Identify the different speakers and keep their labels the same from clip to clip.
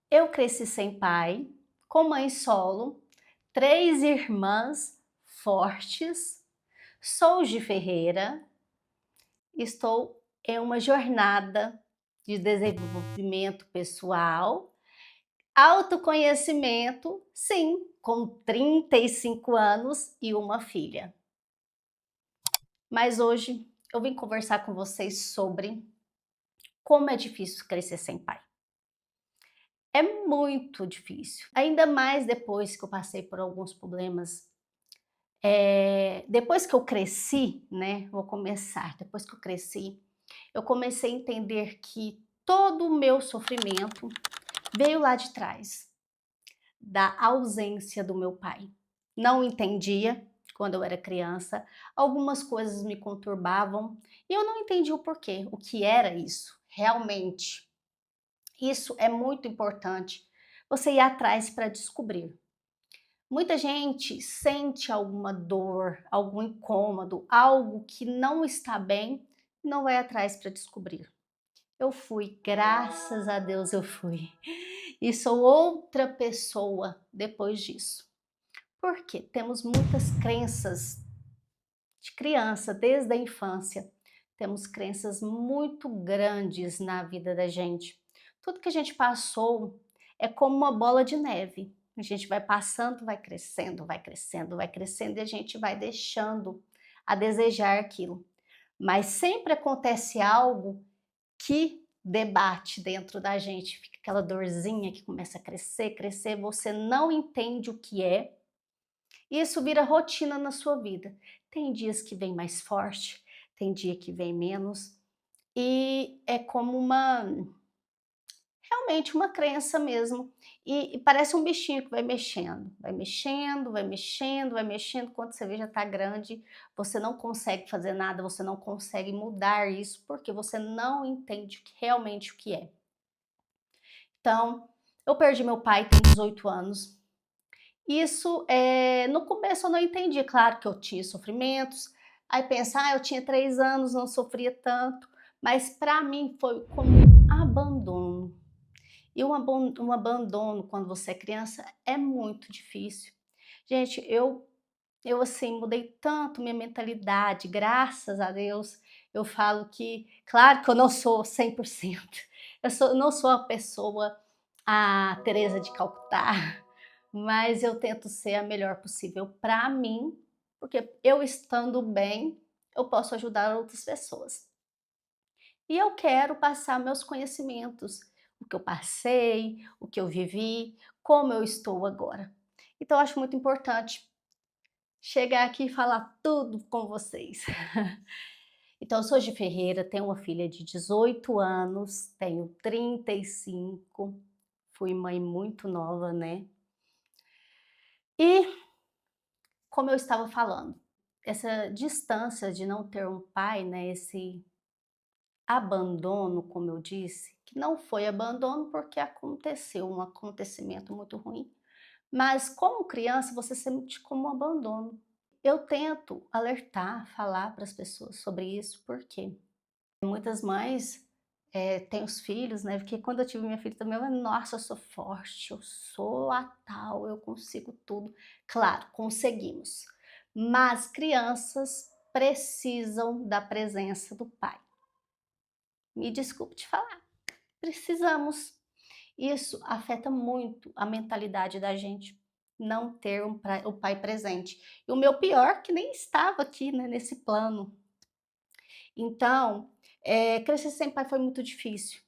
Speaker 1: Eu cresci sem pai, com mãe solo, 3 irmãs fortes, sou de Ferreira, estou em uma jornada de desenvolvimento pessoal, autoconhecimento, sim, com 35 anos e uma filha. Mas hoje eu vim conversar com vocês sobre como é difícil crescer sem pai. É muito difícil, ainda mais depois que eu passei por alguns problemas. Depois que eu cresci, né, vou começar, depois que eu cresci, eu comecei a entender que todo o meu sofrimento veio lá de trás, da ausência do meu pai. Não entendia quando eu era criança, algumas coisas me conturbavam e eu não entendi o porquê, o que era isso, realmente. Isso é muito importante, você ir atrás para descobrir. Muita gente sente alguma dor, algum incômodo, algo que não está bem, e não vai atrás para descobrir. Eu fui, graças a Deus eu fui. E sou outra pessoa depois disso. Porque temos muitas crenças de criança, desde a infância. Temos crenças muito grandes na vida da gente. Tudo que a gente passou é como uma bola de neve. A gente vai passando, vai crescendo, vai crescendo, vai crescendo e a gente vai deixando a desejar aquilo. Mas sempre acontece algo que debate dentro da gente, fica aquela dorzinha que começa a crescer, crescer, você não entende o que é, e isso vira rotina na sua vida. Tem dias que vem mais forte, tem dia que vem menos, e é como realmente uma crença mesmo, e parece um bichinho que vai mexendo, vai mexendo, vai mexendo, vai mexendo, quando você vê já está grande, você não consegue fazer nada, você não consegue mudar isso, porque você não entende realmente o que é. Então, eu perdi meu pai, tem 18 anos. Isso, no começo eu não entendi, claro que eu tinha sofrimentos, aí pensa: "Ah, eu tinha 3 anos, não sofria tanto", mas para mim foi como um abandono. E um abandono quando você é criança é muito difícil. Gente, eu assim, mudei tanto minha mentalidade, graças a Deus. Eu falo que, claro que eu não sou 100%, eu não sou a pessoa, a Teresa de Calcutá, mas eu tento ser a melhor possível para mim, porque eu estando bem, eu posso ajudar outras pessoas. E eu quero passar meus conhecimentos, o que eu passei, o que eu vivi, como eu estou agora. Então eu acho muito importante chegar aqui e falar tudo com vocês. Então eu sou de Ferreira, tenho uma filha de 18 anos, tenho 35, fui mãe muito nova, né. E, como eu estava falando, essa distância de não ter um pai, né, esse abandono, como eu disse, que não foi abandono porque aconteceu um acontecimento muito ruim, mas como criança você sente como um abandono. Eu tento alertar, falar para as pessoas sobre isso, porque muitas mães têm os filhos, né? Porque quando eu tive minha filha também, eu, nossa, eu sou forte, eu sou a tal, eu consigo tudo. Claro, conseguimos. Mas crianças precisam da presença do pai. Me desculpe te falar, precisamos. Isso afeta muito a mentalidade da gente, não ter o pai presente. E o meu pior que nem estava aqui, né, nesse plano. Então, crescer sem pai foi muito difícil.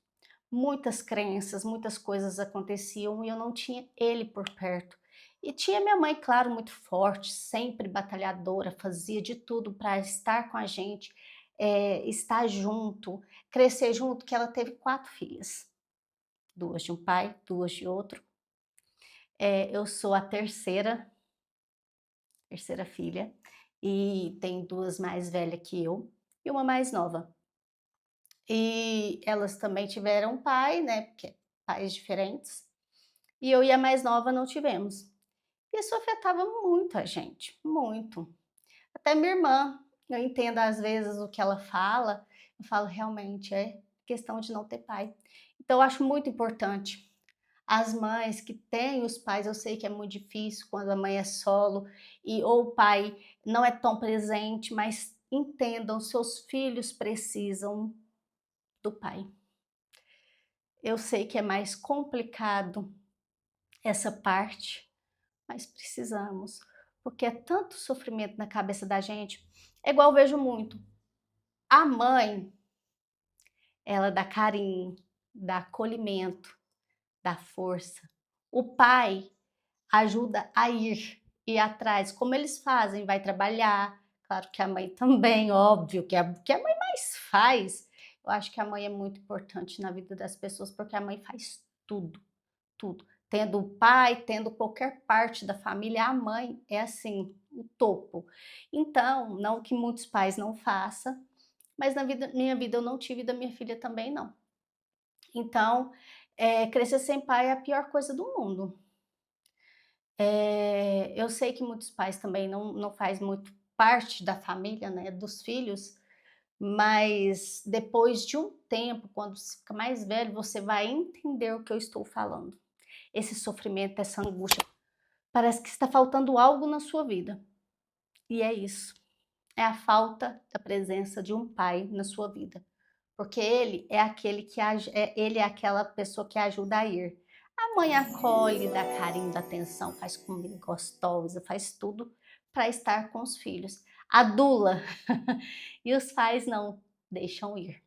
Speaker 1: Muitas crenças, muitas coisas aconteciam e eu não tinha ele por perto. E tinha minha mãe, claro, muito forte, sempre batalhadora, fazia de tudo para estar com a gente, estar junto, crescer junto, que ela teve 4 filhas, 2 de um pai, 2 de outro. Eu sou a terceira filha, e tem 2 mais velhas que eu e uma mais nova. E elas também tiveram um pai, né, porque pais diferentes, e eu e a mais nova não tivemos. Isso afetava muito a gente, muito. Até minha irmã, eu entendo às vezes o que ela fala, eu falo realmente é questão de não ter pai. Então eu acho muito importante As mães que têm os pais, eu sei que é muito difícil quando a mãe é solo e ou o pai não é tão presente, mas entendam, seus filhos precisam do pai. Eu sei que é mais complicado essa parte, mas precisamos, porque é tanto sofrimento na cabeça da gente. É igual eu vejo muito. A mãe, ela dá carinho, dá acolhimento, dá força. O pai ajuda a ir atrás, como eles fazem, vai trabalhar. Claro que a mãe também, óbvio, que a mãe mais faz. Eu acho que a mãe é muito importante na vida das pessoas, porque a mãe faz tudo, tudo. Tendo o pai, tendo qualquer parte da família, a mãe é assim, o topo. Então, não que muitos pais não façam, mas na minha vida eu não tive, da minha filha também não. Então, crescer sem pai é a pior coisa do mundo. Eu sei que muitos pais também não faz muito parte da família, né, dos filhos, mas depois de um tempo, quando você fica mais velho, você vai entender o que eu estou falando. Esse sofrimento, essa angústia, parece que está faltando algo na sua vida. E é isso, é a falta da presença de um pai na sua vida. Porque ele é aquele que ele é aquela pessoa que ajuda a ir. A mãe acolhe, dá carinho, dá atenção, faz comida gostosa, faz tudo para estar com os filhos. Adula e os pais não deixam ir.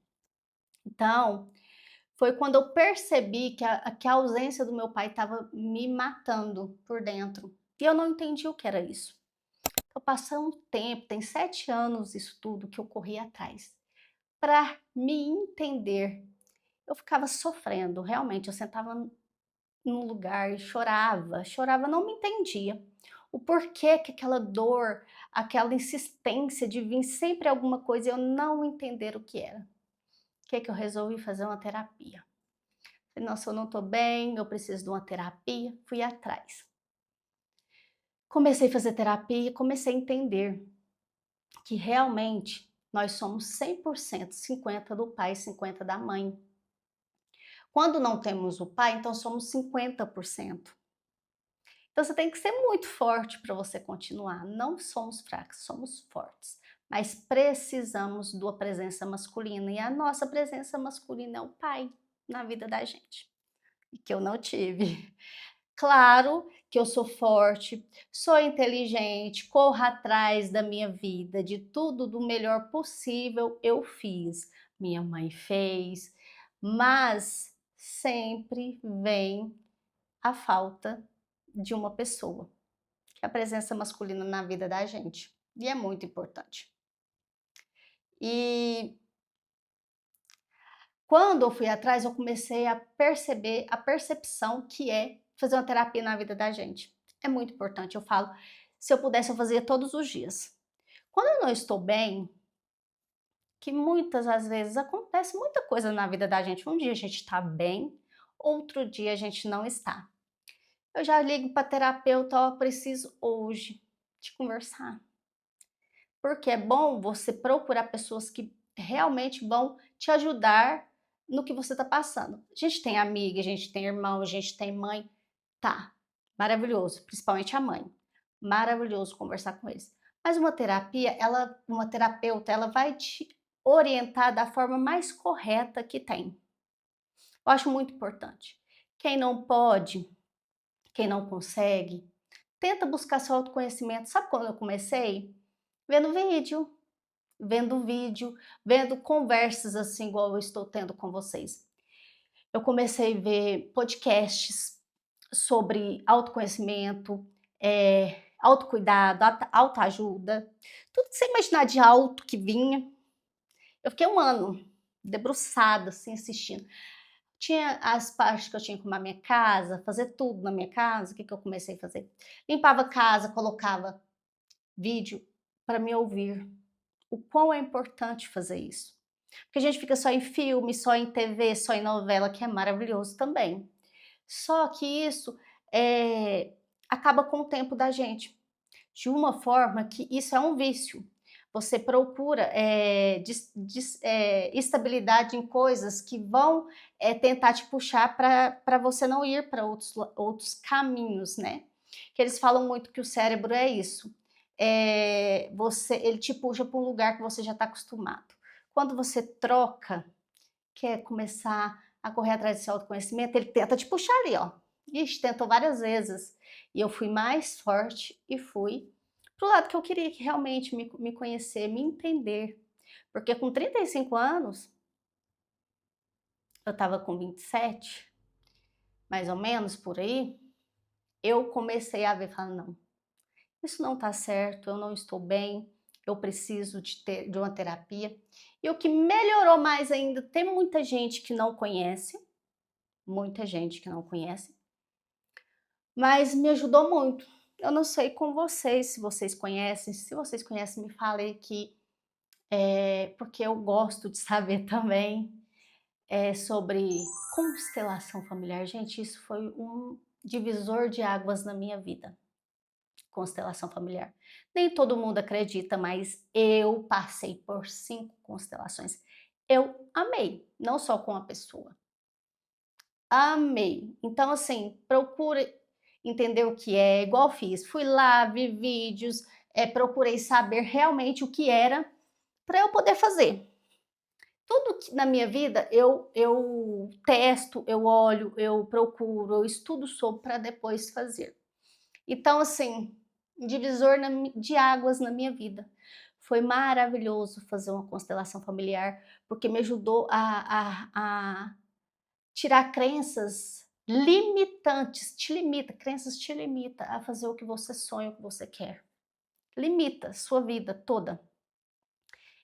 Speaker 1: Então, foi quando eu percebi que a ausência do meu pai estava me matando por dentro. E eu não entendi o que era isso. Eu passei um tempo, tem 7 anos isso tudo que eu corri atrás para me entender. Eu ficava sofrendo, realmente, eu sentava num lugar e chorava, chorava, não me entendia. O porquê que aquela dor, aquela insistência de vir sempre alguma coisa, eu não entender o que era. O que é que eu resolvi fazer uma terapia. Falei, nossa, eu não tô bem, eu preciso de uma terapia, fui atrás. Comecei a fazer terapia e comecei a entender que realmente nós somos 100%, 50 do pai e 50 da mãe. Quando não temos o pai, então somos 50%. Então você tem que ser muito forte para você continuar. Não somos fracos, somos fortes. Mas precisamos da presença masculina. E a nossa presença masculina é o pai na vida da gente. E que eu não tive. Claro que eu sou forte, sou inteligente, corro atrás da minha vida, de tudo do melhor possível eu fiz. Minha mãe fez, mas sempre vem a falta de uma pessoa, que é a presença masculina na vida da gente. E é muito importante. E quando eu fui atrás, eu comecei a perceber a percepção que é fazer uma terapia na vida da gente. É muito importante. Eu falo, se eu pudesse, eu fazia todos os dias. Quando eu não estou bem, que muitas às vezes acontece muita coisa na vida da gente. Um dia a gente está bem, outro dia a gente não está. Eu já ligo para terapeuta, ó, preciso hoje de conversar. Porque é bom você procurar pessoas que realmente vão te ajudar no que você está passando. A gente tem amiga, a gente tem irmão, a gente tem mãe, tá, maravilhoso, principalmente a mãe. Maravilhoso conversar com eles. Mas uma terapia, uma terapeuta, ela vai te orientar da forma mais correta que tem. Eu acho muito importante. Quem não pode, quem não consegue, tenta buscar seu autoconhecimento. Sabe quando eu comecei? Vendo vídeo, vendo conversas assim, igual eu estou tendo com vocês. Eu comecei a ver podcasts sobre autoconhecimento, autocuidado, autoajuda, tudo que você imaginar de auto que vinha. Eu fiquei um ano debruçada, assim, assistindo. Tinha as partes que eu tinha que arrumar minha casa, fazer tudo na minha casa. O que eu comecei a fazer? Limpava a casa, colocava vídeo para me ouvir. O quão é importante fazer isso. Porque a gente fica só em filme, só em TV, só em novela, que é maravilhoso também. Só que isso acaba com o tempo da gente. De uma forma que isso é um vício. você procura estabilidade em coisas que vão tentar te puxar para você não ir para outros caminhos, né? Que eles falam muito que o cérebro é isso. Ele te puxa para um lugar que você já está acostumado. Quando você troca, quer começar a correr atrás desse autoconhecimento, ele tenta te puxar ali, ó. Ixi, tentou várias vezes. E eu fui mais forte e fui pro lado que eu queria, que realmente me conhecer, me entender. Porque com 35 anos, eu tava com 27, mais ou menos por aí, eu comecei a ver, falando, não, isso não tá certo, eu não estou bem, eu preciso de uma terapia. E o que melhorou mais ainda, tem muita gente que não conhece, mas me ajudou muito. Eu não sei com vocês, se vocês conhecem, me falem aqui, porque eu gosto de saber também sobre constelação familiar. Gente, isso foi um divisor de águas na minha vida, constelação familiar. Nem todo mundo acredita, mas eu passei por 5 constelações. Eu amei, não só com a pessoa. Amei. Então, assim, procure entender o que é, igual fiz. Fui lá, vi vídeos, procurei saber realmente o que era para eu poder fazer. Tudo que na minha vida eu testo, eu olho, eu procuro, eu estudo sobre para depois fazer. Então, assim, divisor de águas na minha vida. Foi maravilhoso fazer uma constelação familiar, porque me ajudou a tirar crenças limitantes, crenças te limita a fazer o que você sonha, o que você quer. Limita sua vida toda.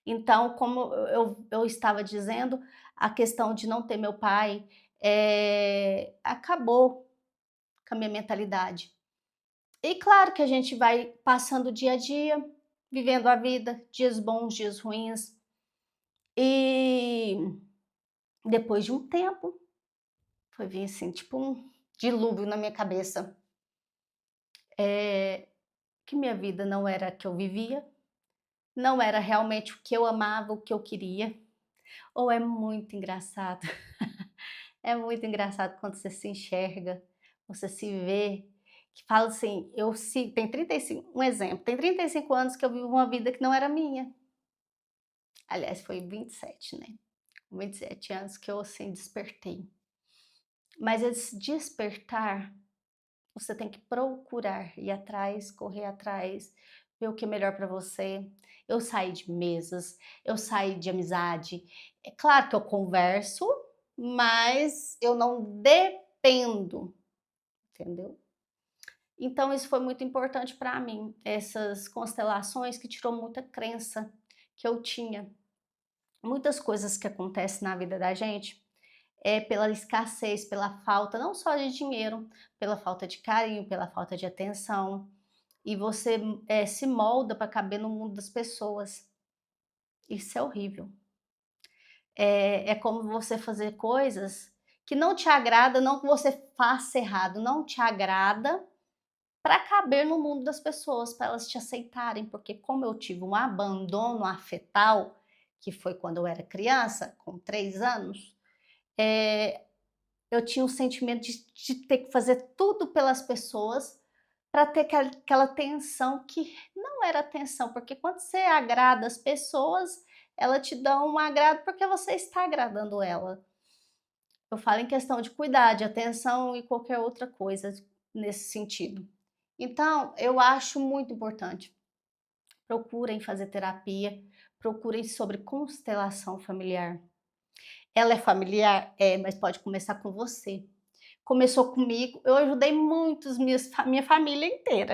Speaker 1: Então, como eu estava dizendo, a questão de não ter meu pai acabou com a minha mentalidade. E claro que a gente vai passando o dia a dia, vivendo a vida, dias bons, dias ruins. E depois de um tempo, foi vir assim, tipo um dilúvio na minha cabeça. Que minha vida não era a que eu vivia, não era realmente o que eu amava, o que eu queria. Ou é muito engraçado. É muito engraçado quando você se enxerga, você se vê, que fala assim, tem 35, um exemplo, tem 35 anos que eu vivo uma vida que não era minha. Aliás, foi 27, né? Com 27 anos que eu assim despertei. Mas esse despertar, você tem que procurar, ir atrás, correr atrás, ver o que é melhor para você. Eu saí de mesas, eu saí de amizade. É claro que eu converso, mas eu não dependo, entendeu? Então isso foi muito importante para mim, essas constelações que tirou muita crença que eu tinha. Muitas coisas que acontecem na vida da gente pela escassez, pela falta não só de dinheiro, pela falta de carinho, pela falta de atenção. E você se molda para caber no mundo das pessoas. Isso é horrível. É como você fazer coisas que não te agrada, não que você faça errado, não te agrada para caber no mundo das pessoas, para elas te aceitarem. Porque como eu tive um abandono afetal, que foi quando eu era criança, com 3 anos, eu tinha um sentimento de ter que fazer tudo pelas pessoas para ter aquela atenção que não era atenção, porque quando você agrada as pessoas, ela te dá um agrado porque você está agradando ela. Eu falo em questão de cuidar, de atenção e qualquer outra coisa nesse sentido. Então, eu acho muito importante. Procurem fazer terapia, procurem sobre constelação familiar. Ela é familiar? É, mas pode começar com você. Começou comigo, eu ajudei muitos, minha família inteira.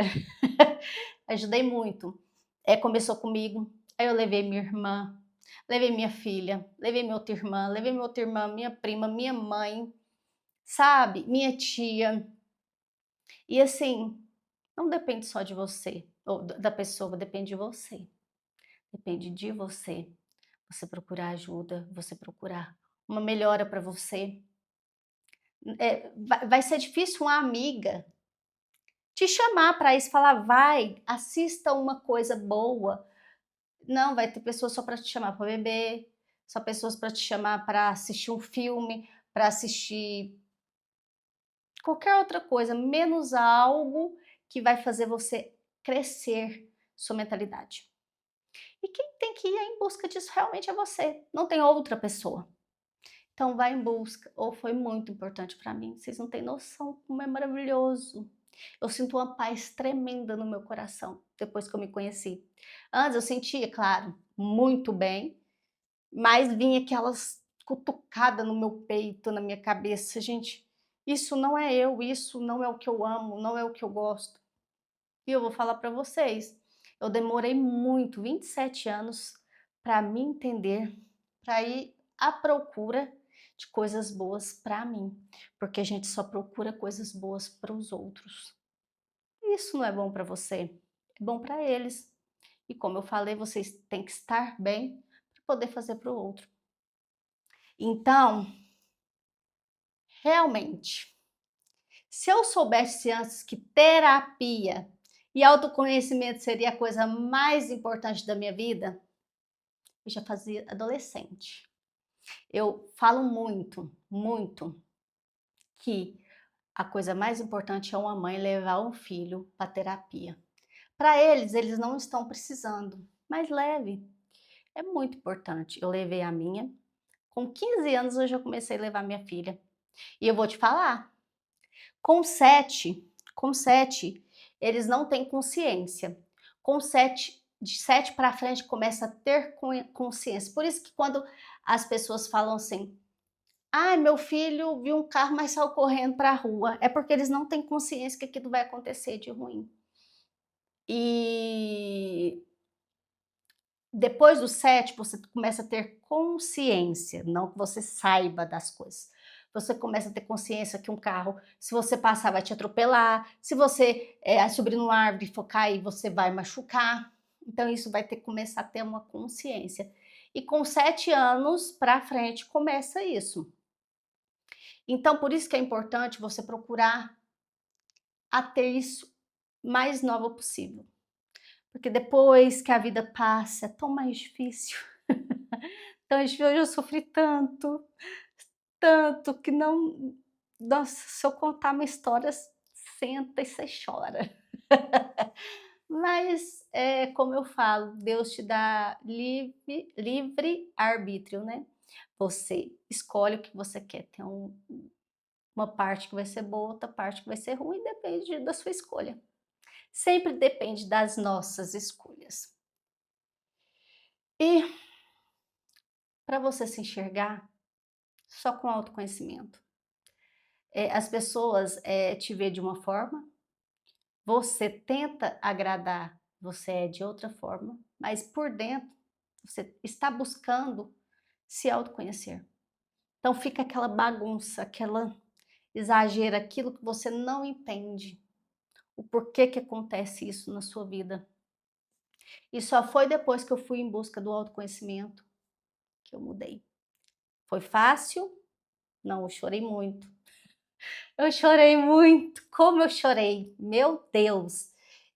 Speaker 1: Ajudei muito. Começou comigo, aí eu levei minha irmã, levei minha filha, levei minha outra irmã, minha prima, minha mãe, sabe? Minha tia. E assim, não depende só de você, ou da pessoa, depende de você. Depende de você. Você procurar ajuda, você procurar uma melhora para você. Vai ser difícil uma amiga te chamar para isso, falar, vai, assista uma coisa boa, Não, vai ter pessoas só para te chamar para beber, só pessoas para te chamar para assistir um filme, para assistir qualquer outra coisa, menos algo que vai fazer você crescer sua mentalidade. E quem tem que ir em busca disso realmente é você, não tem outra pessoa. Então vai em busca. Ou foi muito importante para mim. Vocês não têm noção como é maravilhoso. Eu sinto uma paz tremenda no meu coração depois que eu me conheci. Antes eu sentia, claro, muito bem, mas vinha aquelas cutucadas no meu peito, na minha cabeça. Gente, isso não é eu, isso não é o que eu amo, não é o que eu gosto. E eu vou falar para vocês, eu demorei muito, 27 anos, para me entender, para ir à procura de coisas boas para mim, porque a gente só procura coisas boas para os outros. Isso não é bom para você, é bom para eles. E como eu falei, vocês têm que estar bem para poder fazer para o outro. Então, realmente, se eu soubesse antes que terapia e autoconhecimento seria a coisa mais importante da minha vida, eu já fazia adolescente. Eu falo muito, muito que a coisa mais importante é uma mãe levar um filho para terapia. Para eles, eles não estão precisando, mas leve. É muito importante. Eu levei a minha. Com 15 anos eu já comecei a levar minha filha. E eu vou te falar, com sete, eles não têm consciência. Com sete, de 7 para frente começa a ter consciência. Por isso que quando as pessoas falam assim, ai, meu filho viu um carro, mas saiu correndo para a rua. É porque eles não têm consciência que aquilo vai acontecer de ruim. E depois do 7, você começa a ter consciência, não que você saiba das coisas. Você começa a ter consciência que um carro, se você passar, vai te atropelar. Se você subir numa árvore e for cair, você vai machucar. Então, isso vai ter que começar a ter uma consciência. E com 7 anos para frente começa isso. Então, por isso que é importante você procurar a ter isso mais nova possível. Porque depois que a vida passa, é tão mais difícil. Então, hoje eu sofri tanto, tanto, que não... Nossa, se eu contar uma história, senta e você chora. Mas, como eu falo, Deus te dá livre arbítrio, né? Você escolhe o que você quer. Tem uma parte que vai ser boa, outra parte que vai ser ruim, depende da sua escolha. Sempre depende das nossas escolhas. E para você se enxergar, só com autoconhecimento. As pessoas te vê de uma forma, você tenta agradar, você é de outra forma, mas por dentro você está buscando se autoconhecer. Então fica aquela bagunça, aquela exagero, aquilo que você não entende, o porquê que acontece isso na sua vida. E só foi depois que eu fui em busca do autoconhecimento que eu mudei. Foi fácil? Não, eu chorei muito. Eu chorei muito, como eu chorei, meu Deus!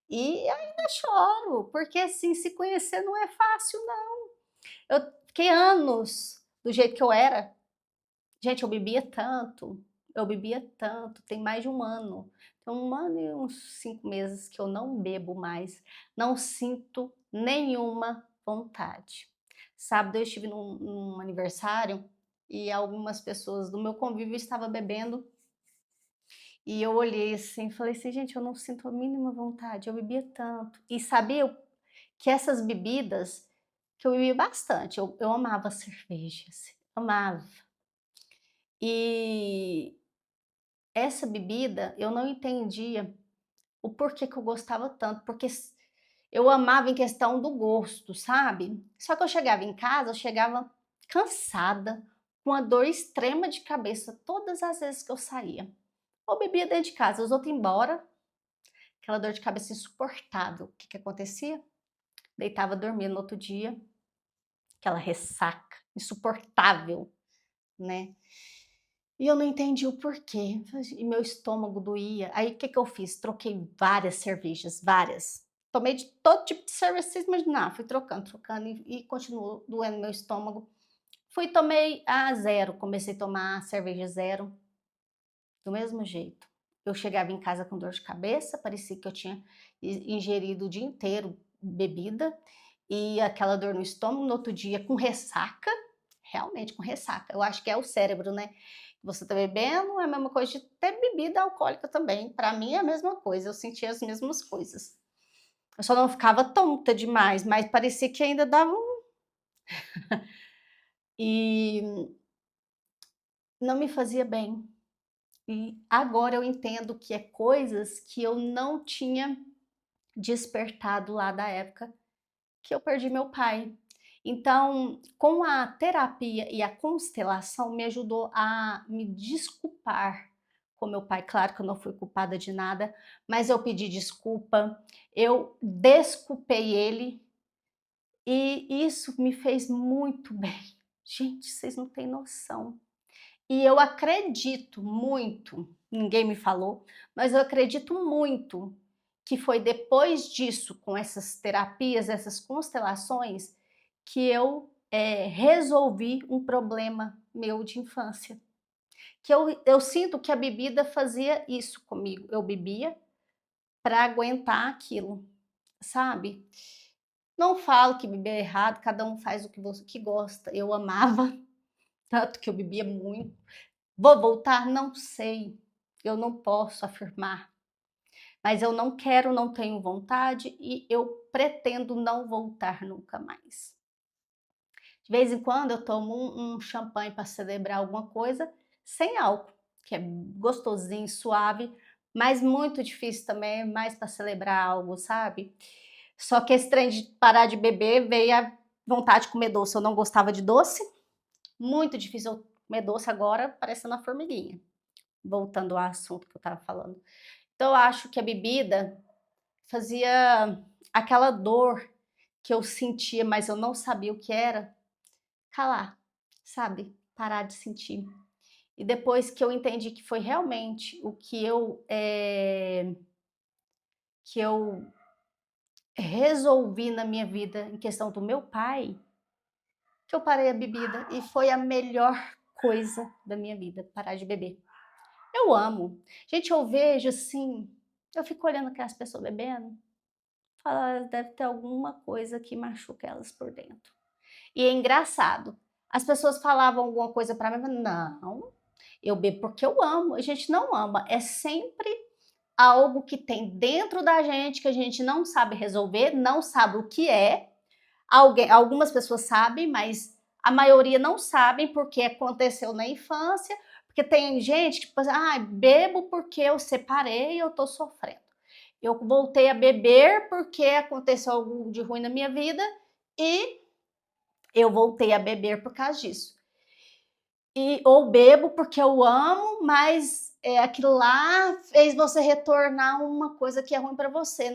Speaker 1: E ainda choro, porque assim, se conhecer não é fácil, não. Eu fiquei anos do jeito que eu era. Gente, eu bebia tanto, tem mais de um ano. Tem 1 ano e uns 5 meses que eu não bebo mais, não sinto nenhuma vontade. Sábado eu estive num aniversário e algumas pessoas do meu convívio estavam bebendo e eu olhei assim e falei assim, gente, eu não sinto a mínima vontade, eu bebia tanto. E sabia que essas bebidas, que eu bebia bastante, eu amava cerveja, assim, amava. E essa bebida, eu não entendia o porquê que eu gostava tanto, porque eu amava em questão do gosto, sabe? Só que eu chegava em casa, eu chegava cansada, com uma dor extrema de cabeça todas as vezes que eu saía. Ou bebia dentro de casa, os outros embora, aquela dor de cabeça insuportável. O que que acontecia? Deitava dormindo no outro dia, aquela ressaca insuportável, né? E eu não entendi o porquê, e meu estômago doía. Aí o que que eu fiz? Troquei várias cervejas, várias. tomei de todo tipo de cerveja, vocês imaginar, fui trocando, trocando e continuou doendo meu estômago. Fui, tomei a zero, comecei a tomar cerveja zero, do mesmo jeito. Eu chegava em casa com dor de cabeça, parecia que eu tinha ingerido o dia inteiro bebida, e aquela dor no estômago, no outro dia com ressaca, realmente com ressaca. Eu acho que é o cérebro, né? Você tá bebendo, é a mesma coisa de ter bebida alcoólica também. Para mim é a mesma coisa, eu sentia as mesmas coisas. Eu só não ficava tonta demais, mas parecia que ainda dava um... E não me fazia bem. E agora eu entendo que é coisas que eu não tinha despertado lá da época que eu perdi meu pai. Então, com a terapia e a constelação, me ajudou a me desculpar com meu pai. Claro que eu não fui culpada de nada, mas eu pedi desculpa, eu desculpei ele e isso me fez muito bem. Gente, vocês não têm noção. E eu acredito muito, ninguém me falou, mas eu acredito muito que foi depois disso, com essas terapias, essas constelações, que eu resolvi um problema meu de infância. Que eu sinto que a bebida fazia isso comigo. Eu bebia para aguentar aquilo, sabe? Não falo que beber é errado, cada um faz o que, que gosta. Eu amava, tanto que eu bebia muito. Vou voltar? Não sei, eu não posso afirmar, mas eu não quero, não tenho vontade e eu pretendo não voltar nunca mais. De vez em quando eu tomo um champanhe para celebrar alguma coisa sem álcool, que é gostosinho, suave, mas muito difícil também, mais para celebrar algo, sabe? Só que esse trem de parar de beber veio a vontade de comer doce. Eu não gostava de doce, muito difícil eu comer doce agora, parecendo uma formiguinha. Voltando ao assunto que eu estava falando. Então, eu acho que a bebida fazia aquela dor que eu sentia, mas eu não sabia o que era, calar, sabe? Parar de sentir. E depois que eu entendi que foi realmente o que eu resolvi na minha vida em questão do meu pai, que eu parei a bebida e foi a melhor coisa da minha vida, parar de beber. Eu amo. Gente, eu vejo assim, eu fico olhando aquelas pessoas bebendo, falo, "Ah, deve ter alguma coisa que machuca elas por dentro." E é engraçado, as pessoas falavam alguma coisa para mim, mas não, eu bebo porque eu amo. A gente não ama, é sempre algo que tem dentro da gente que a gente não sabe resolver, não sabe o que é. Algumas pessoas sabem, mas a maioria não sabem porque aconteceu na infância, porque tem gente que, tipo, bebo porque eu separei e eu tô sofrendo. Eu voltei a beber porque aconteceu algo de ruim na minha vida e eu voltei a beber por causa disso. Ou bebo porque eu amo, mas aquilo lá fez você retornar uma coisa que é ruim para você.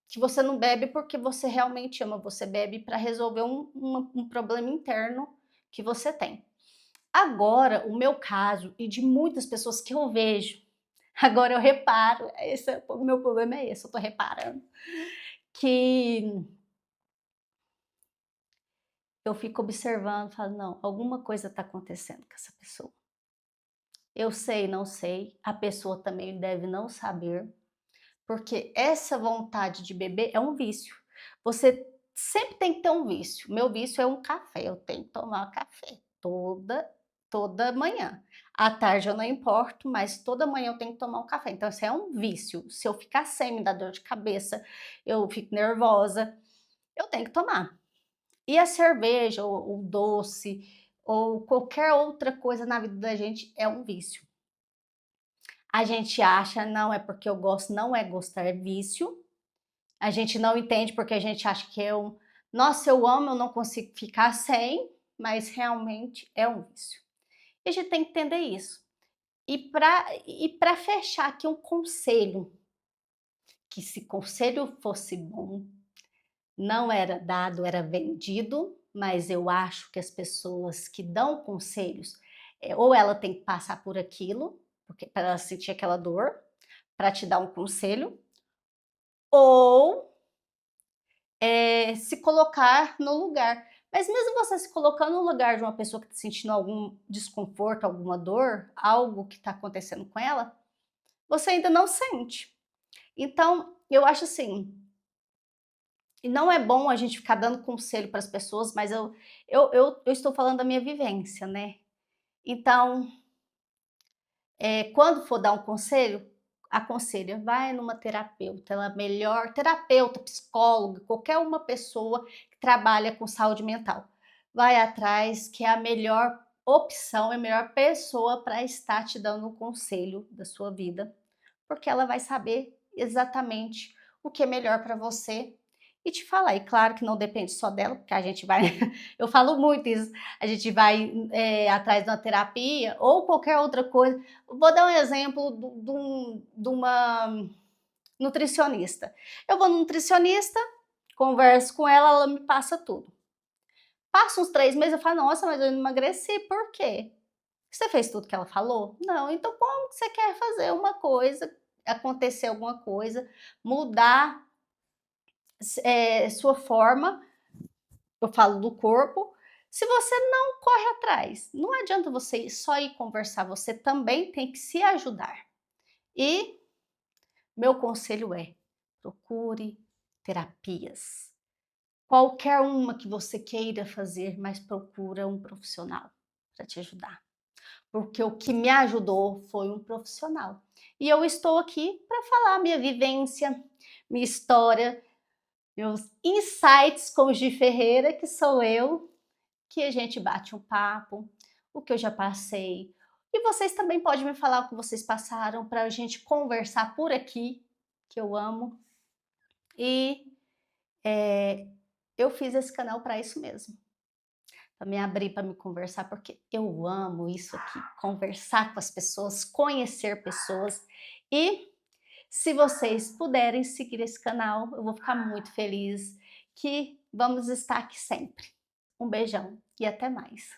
Speaker 1: Que você não bebe porque você realmente ama, você bebe para resolver um problema interno que você tem. Agora, o meu caso e de muitas pessoas que eu vejo, agora eu reparo, o meu problema é esse, eu tô reparando, que eu fico observando, falo, não, alguma coisa tá acontecendo com essa pessoa. Eu sei, não sei, a pessoa também deve não saber, porque essa vontade de beber é um vício. Você sempre tem que ter um vício. Meu vício é um café, eu tenho que tomar café toda manhã. À tarde eu não importo, mas toda manhã eu tenho que tomar um café. Então isso é um vício. Se eu ficar sem, me dá dor de cabeça, eu fico nervosa, eu tenho que tomar. E a cerveja, ou o doce, ou qualquer outra coisa na vida da gente é um vício. A gente acha, não é porque eu gosto, não é gostar, é vício. A gente não entende porque a gente acha que nossa, eu amo, eu não consigo ficar sem, mas realmente é um vício. E a gente tem que entender isso. E para fechar aqui um conselho, que se conselho fosse bom, não era dado, era vendido, mas eu acho que as pessoas que dão conselhos, ou ela tem que passar por aquilo, porque para ela sentir aquela dor, para te dar um conselho, ou se colocar no lugar. Mas mesmo você se colocando no lugar de uma pessoa que está sentindo algum desconforto, alguma dor, algo que está acontecendo com ela, você ainda não sente. Então, eu acho assim, e não é bom a gente ficar dando conselho para as pessoas, mas eu estou falando da minha vivência, né? Então, quando for dar um conselho, aconselha, vai numa terapeuta, ela é melhor, terapeuta, psicólogo, qualquer uma pessoa que trabalha com saúde mental. Vai atrás, que é a melhor opção, é a melhor pessoa para estar te dando um conselho da sua vida, porque ela vai saber exatamente o que é melhor para você e te falar. E claro que não depende só dela, porque a gente vai, eu falo muito isso, a gente vai atrás de uma terapia ou qualquer outra coisa. Vou dar um exemplo de uma nutricionista. Eu vou no nutricionista, converso com ela, ela me passa tudo. Passa uns 3 meses, eu falo, nossa, mas eu não emagreci, por quê? Você fez tudo que ela falou? Não, então como que você quer fazer uma coisa, acontecer alguma coisa, mudar sua forma, eu falo do corpo, se você não corre atrás? Não adianta você só ir conversar, você também tem que se ajudar. E meu conselho é, procure terapias. Qualquer uma que você queira fazer, mas procura um profissional para te ajudar. Porque o que me ajudou foi um profissional. E eu estou aqui para falar minha vivência, minha história, meus insights com o Gi Ferreira, que sou eu, que a gente bate um papo, o que eu já passei. E vocês também podem me falar o que vocês passaram para a gente conversar por aqui, que eu amo. E eu fiz esse canal para isso mesmo. Para me abrir, para me conversar, porque eu amo isso aqui, conversar com as pessoas, conhecer pessoas. E se vocês puderem seguir esse canal, eu vou ficar muito feliz, que vamos estar aqui sempre. Um beijão e até mais.